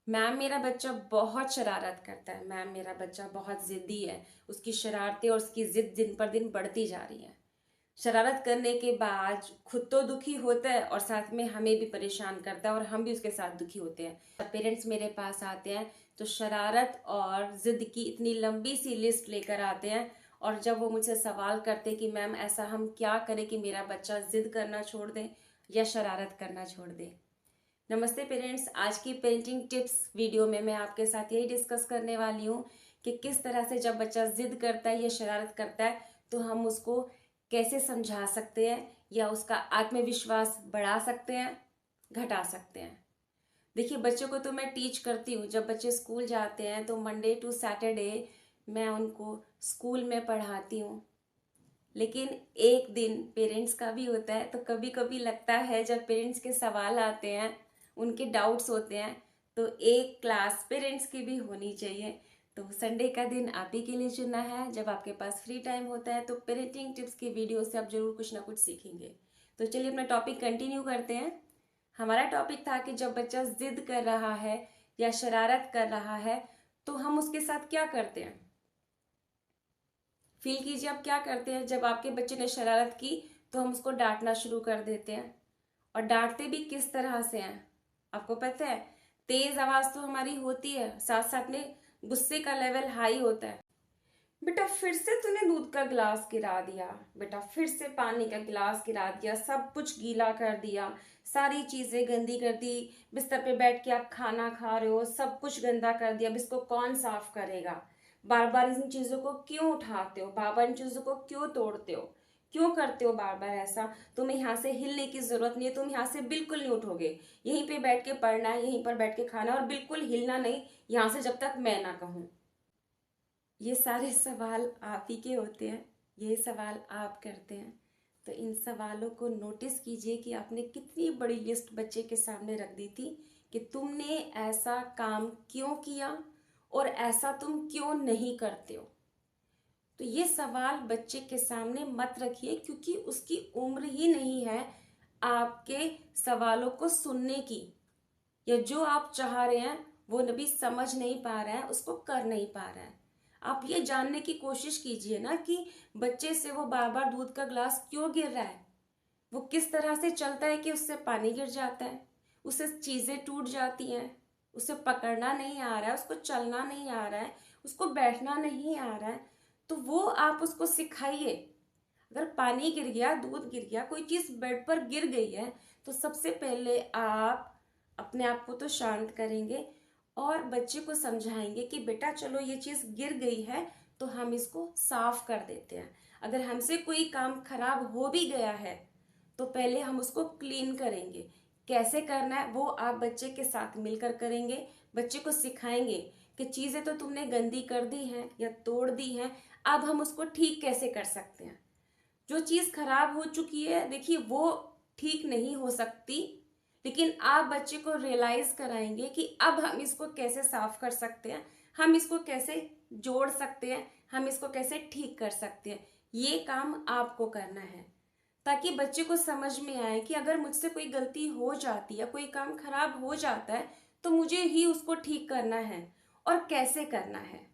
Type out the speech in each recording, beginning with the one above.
Ma'am मेरा बच्चा बहुत शरारत करता है। मैम मेरा बच्चा बहुत जिद्दी है। उसकी शरारतें और उसकी जिद दिन पर दिन बढ़ती जा रही है। शरारत करने के बाद खुद तो दुखी होता है और साथ में हमें भी परेशान करता है और हम भी उसके साथ दुखी होते हैं। जब पेरेंट्स मेरे पास आते हैं तो शरारत और जिद की इतनी लंबी सी लिस्ट लेकर आते हैं और जब वो मुझसे सवाल करते हैं कि मैम ऐसा हम क्या करें कि मेरा बच्चा जिद करना छोड़ दे या शरारत करना छोड़ दे। नमस्ते पेरेंट्स, आज की पेरेंटिंग टिप्स वीडियो में मैं आपके साथ यही डिस्कस करने वाली हूँ कि किस तरह से जब बच्चा जिद करता है या शरारत करता है तो हम उसको कैसे समझा सकते हैं या उसका आत्मविश्वास बढ़ा सकते हैं, घटा सकते हैं। देखिए, बच्चों को तो मैं टीच करती हूँ। जब बच्चे स्कूल जाते हैं तो मंडे टू सैटरडे मैं उनको स्कूल में पढ़ाती हूँ। लेकिन एक दिन पेरेंट्स का भी होता है तो कभी कभी लगता है जब पेरेंट्स के सवाल आते हैं, उनके डाउट्स होते हैं, तो एक क्लास पेरेंट्स की भी होनी चाहिए। तो संडे का दिन आप ही के लिए चुना है। जब आपके पास फ्री टाइम होता है तो पेरेंटिंग टिप्स की वीडियो से आप जरूर कुछ ना कुछ सीखेंगे। तो चलिए अपना टॉपिक कंटिन्यू करते हैं। हमारा टॉपिक था कि जब बच्चा जिद कर रहा है या शरारत कर रहा है तो हम उसके साथ क्या करते हैं। फील कीजिए आप क्या करते हैं। जब आपके बच्चे ने शरारत की तो हम उसको डांटना शुरू कर देते हैं। और डांटते भी किस तरह से हैं आपको पता है। तेज आवाज तो हमारी होती है, साथ साथ में गुस्से का लेवल हाई होता है। बेटा फिर से तूने दूध का गिलास गिरा दिया, बेटा फिर से पानी का गिलास गिरा दिया, सब कुछ गीला कर दिया, सारी चीजें गंदी कर दी। बिस्तर पे बैठ के आप खाना खा रहे हो, सब कुछ गंदा कर दिया। अब इसको कौन साफ करेगा। बार बार इन चीजों को क्यों उठाते हो, बार बार इन चीजों को क्यों तोड़ते हो, क्यों करते हो बार बार ऐसा। तुम्हें यहाँ से हिलने की जरूरत नहीं है, तुम यहाँ से बिल्कुल नहीं उठोगे। यहीं पे बैठ के पढ़ना है, यहीं पर बैठ के खाना और बिल्कुल हिलना नहीं यहाँ से जब तक मैं ना कहूँ। ये सारे सवाल आप ही के होते हैं, ये सवाल आप करते हैं। तो इन सवालों को नोटिस कीजिए कि आपने कितनी बड़ी लिस्ट बच्चे के सामने रख दी थी कि तुमने ऐसा काम क्यों किया और ऐसा तुम क्यों नहीं करते हो। तो ये सवाल बच्चे के सामने मत रखिए क्योंकि उसकी उम्र ही नहीं है आपके सवालों को सुनने की, या जो आप चाह रहे हैं वो नबी समझ नहीं पा रहा है, उसको कर नहीं पा रहा है। आप ये जानने की कोशिश कीजिए ना कि बच्चे से वो बार बार दूध का ग्लास क्यों गिर रहा है, वो किस तरह से चलता है कि उससे पानी गिर जाता है, उससे चीजें टूट जाती हैं, उसे पकड़ना नहीं आ रहा है, उसको चलना नहीं आ रहा है, उसको बैठना नहीं आ रहा है। तो वो आप उसको सिखाइए। अगर पानी गिर गया, दूध गिर गया, कोई चीज बेड पर गिर गई है तो सबसे पहले आप अपने आप को तो शांत करेंगे और बच्चे को समझाएंगे कि बेटा चलो ये चीज गिर गई है तो हम इसको साफ कर देते हैं। अगर हमसे कोई काम खराब हो भी गया है तो पहले हम उसको क्लीन करेंगे। कैसे करना है वो आप बच्चे के साथ मिलकर करेंगे। बच्चे को सिखाएंगे कि चीजें तो तुमने गंदी कर दी हैं या तोड़ दी हैं, अब हम उसको ठीक कैसे कर सकते हैं। जो चीज खराब हो चुकी है देखिए वो ठीक नहीं हो सकती, लेकिन आप बच्चे को रियलाइज कराएंगे कि अब हम इसको कैसे साफ कर सकते हैं, हम इसको कैसे जोड़ सकते हैं, हम इसको कैसे ठीक कर सकते हैं। ये काम आपको करना है ताकि बच्चे को समझ में आए कि अगर मुझसे कोई गलती हो जाती है, कोई काम खराब हो जाता है तो मुझे ही उसको ठीक करना है और कैसे करना है।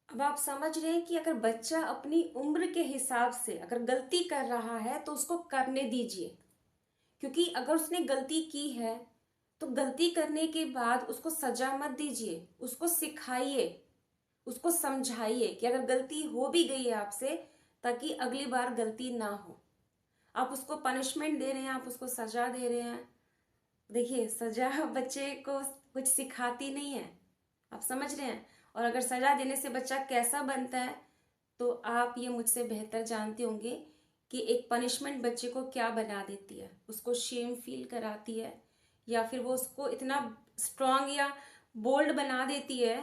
अब आप समझ रहे हैं कि अगर बच्चा अपनी उम्र के हिसाब से अगर गलती कर रहा है तो उसको करने दीजिए। क्योंकि अगर उसने गलती की है तो गलती करने के बाद उसको सजा मत दीजिए, उसको सिखाइए, उसको समझाइए कि अगर गलती हो भी गई है आपसे ताकि अगली बार गलती ना हो। आप उसको पनिशमेंट दे रहे हैं, आप उसको सजा दे रहे हैं। देखिए, सजा बच्चे को कुछ सिखाती नहीं है, आप समझ रहे हैं। और अगर सजा देने से बच्चा कैसा बनता है तो आप ये मुझसे बेहतर जानते होंगे कि एक पनिशमेंट बच्चे को क्या बना देती है, उसको शेम फील कराती है या फिर वो उसको इतना स्ट्रांग या बोल्ड बना देती है।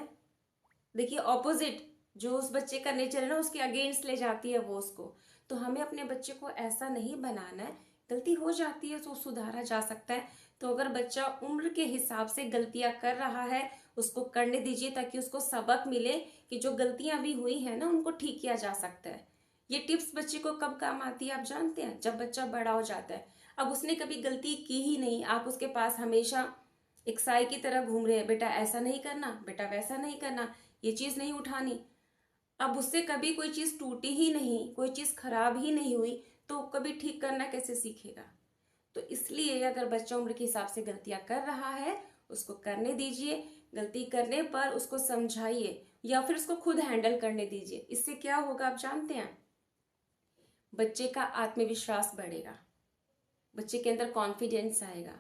देखिए, ऑपोजिट जो उस बच्चे का नेचर है ना उसके अगेंस्ट ले जाती है वो उसको। तो हमें अपने बच्चे को ऐसा नहीं बनाना है। गलती हो जाती है तो सुधारा जा सकता है। तो अगर बच्चा उम्र के हिसाब से गलतियां कर रहा है उसको करने दीजिए ताकि उसको सबक मिले कि जो गलतियां भी हुई है ना उनको ठीक किया जा सकता है। ये टिप्स बच्चे को कब काम आती है आप जानते हैं, जब बच्चा बड़ा हो जाता है। अब उसने कभी गलती की ही नहीं, आप उसके पास हमेशा एक साई की तरह घूम रहे हैं, बेटा ऐसा नहीं करना, बेटा वैसा नहीं करना, ये चीज नहीं उठानी। अब उससे कभी कोई चीज टूटी ही नहीं, कोई चीज खराब ही नहीं हुई, तो कभी ठीक करना कैसे सीखेगा। तो इसलिए अगर बच्चा उम्र के हिसाब से गलतियां कर रहा है, उसको करने दीजिए। गलती करने पर उसको समझाइए या फिर उसको खुद हैंडल करने दीजिए। इससे क्या होगा आप जानते हैं, बच्चे का आत्मविश्वास बढ़ेगा, बच्चे के अंदर कॉन्फिडेंस आएगा,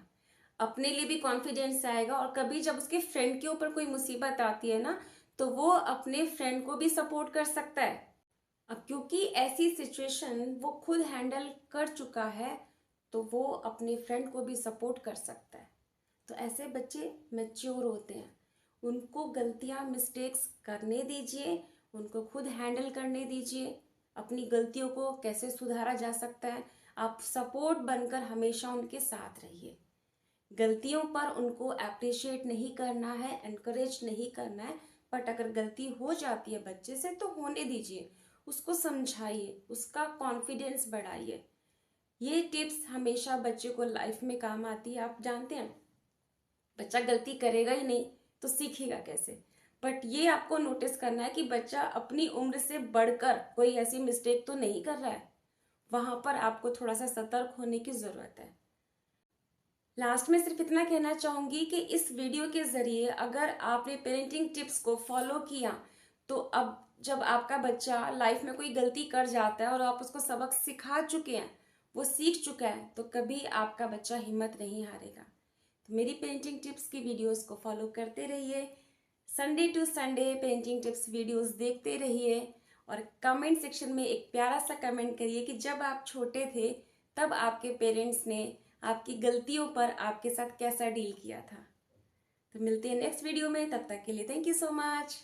अपने लिए भी कॉन्फिडेंस आएगा। और कभी जब उसके फ्रेंड के ऊपर कोई मुसीबत आती है ना, तो वो अपने फ्रेंड को भी सपोर्ट कर सकता है। अब क्योंकि ऐसी सिचुएशन वो खुद हैंडल कर चुका है, तो वो अपने फ्रेंड को भी सपोर्ट कर सकता है। तो ऐसे बच्चे मैच्योर होते हैं। उनको गलतियां मिस्टेक्स करने दीजिए, उनको खुद हैंडल करने दीजिए, अपनी गलतियों को कैसे सुधारा जा सकता है। आप सपोर्ट बनकर हमेशा उनके साथ रहिए। गलतियों पर उनको अप्रिशिएट नहीं करना है, एनकरेज नहीं करना है, बट अगर गलती हो जाती है बच्चे से तो होने दीजिए, उसको समझाइए, उसका कॉन्फिडेंस बढ़ाइए। ये टिप्स हमेशा बच्चे को लाइफ में काम आती है। आप जानते हैं, बच्चा गलती करेगा ही नहीं तो सीखेगा कैसे। बट ये आपको नोटिस करना है कि बच्चा अपनी उम्र से बढ़कर कोई ऐसी मिस्टेक तो नहीं कर रहा है, वहां पर आपको थोड़ा सा सतर्क होने की जरूरत है। लास्ट में सिर्फ इतना कहना चाहूंगी कि इस वीडियो के जरिए अगर आपने पेरेंटिंग टिप्स को फॉलो किया, तो अब जब आपका बच्चा लाइफ में कोई गलती कर जाता है और आप उसको सबक सिखा चुके हैं, वो सीख चुका है, तो कभी आपका बच्चा हिम्मत नहीं हारेगा। तो मेरी पेरेंटिंग टिप्स की वीडियोस को फॉलो करते रहिए, Sunday to Sunday parenting tips videos देखते रहिए, और कमेंट सेक्शन में एक प्यारा सा कमेंट करिए कि जब आप छोटे थे तब आपके पेरेंट्स ने आपकी गलतियों पर आपके साथ कैसा डील किया था। तो मिलते हैं नेक्स्ट वीडियो में, तब तक के लिए थैंक यू सो मच।